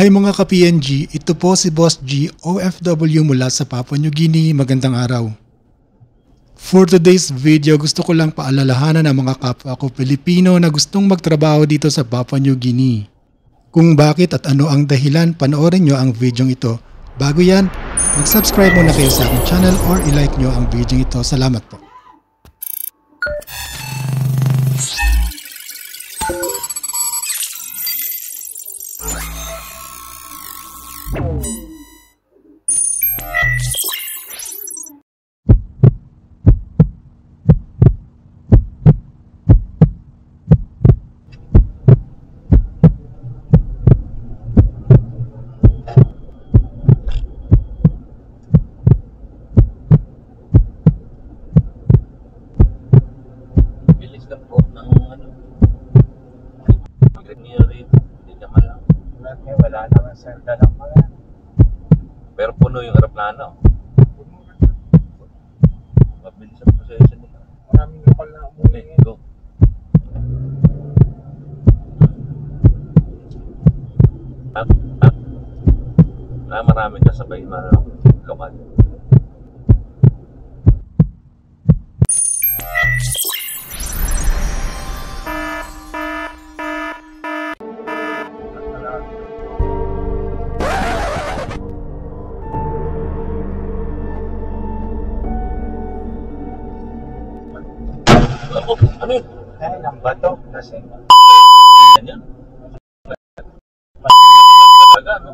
Hi mga ka-PNG, ito po si Boss G, OFW mula sa Papua New Guinea. Magandang araw. For today's video, gusto ko lang paalalahanan ang mga kapwa ko Pilipino na gustong magtrabaho dito sa Papua New Guinea. Kung bakit at ano ang dahilan, panoorin nyo ang video ito. Bago yan, mag-subscribe muna kayo sa aking channel or i-like nyo ang video ito. Salamat po. Wala naman sa dalang mga. Pero puno yung aeroplano. Mabilis ang proseso nila. Maraming lokal na umuwi. Go. Maraming kasabay kamal. Ano yun? Ay, ng bato. Kasi Yan. Talaga, no?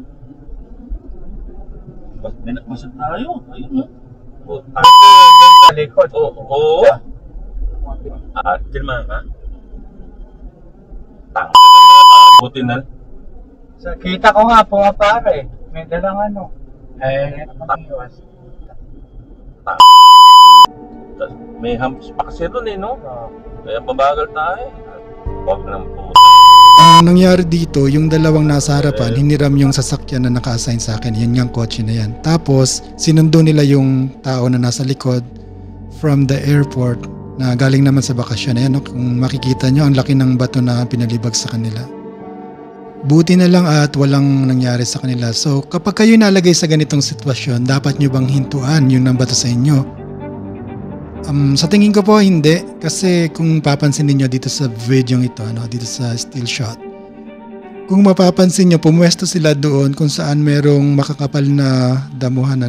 May nagbasag tayo. Ayun, no? sa likod. Oo. Tilmahan ka? Buti na. Kita ko nga, pumapara eh. May dalang ano. Iwas. May humps pa kasi doon eh, no? Kaya mabagal tayo. Huwag ng puto. Ang nangyari dito, yung dalawang nasa harapan, hiniram yung sasakyan na naka-assign sa akin. Yan yung kotse na yan. Tapos, sinundo nila yung tao na nasa likod from the airport na galing naman sa bakasyon. Ayan, no? Kung makikita nyo, ang laki ng bato na pinalibag sa kanila. Buti na lang at walang nangyari sa kanila. So, kapag kayo nalagay sa ganitong sitwasyon, dapat nyo bang hintuan yung nambato sa inyo? Sa tingin ko po hindi, kasi kung papansin niyo dito sa video ito, dito sa still shot, kung mapapansin niyo, pumuwesto sila doon kung saan merong makakapal na damuhan.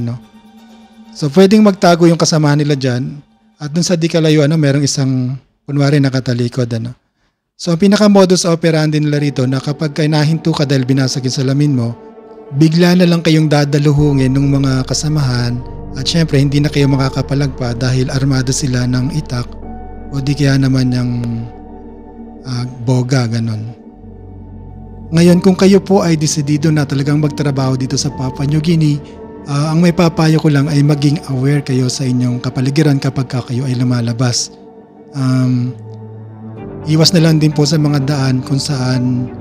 So pwedeng magtago yung kasamahan nila dyan, at dun sa di kalayo, merong isang kunwari nakatalikod. So ang pinaka-modus operandi nila rito na kapag kayo nahinto ka dahil binasag yung salamin mo, bigla na lang kayong dadaluhungin ng mga kasamahan. At syempre, hindi na kayo makakapalagpa dahil armado sila ng itak o di kaya naman yung boga, ganon. Ngayon, kung kayo po ay desidido na talagang magtrabaho dito sa Papua New Guinea, ang may papayo ko lang ay maging aware kayo sa inyong kapaligiran kapag kayo ay lumalabas. Iwas na lang din po sa mga daan kung saan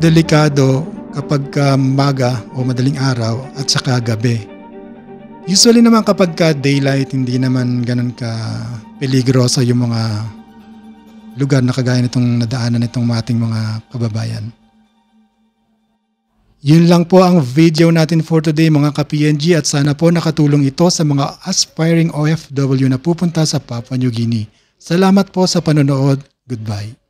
delikado kapag maga o madaling araw at saka gabi. Usually naman kapag ka daylight, hindi naman ganun ka peligroso yung mga lugar na kagaya nitong nadaanan nitong ating mga kababayan. Yun lang po ang video natin for today mga ka-PNG, at sana po nakatulong ito sa mga aspiring OFW na pupunta sa Papua New Guinea. Salamat po sa panonood. Goodbye.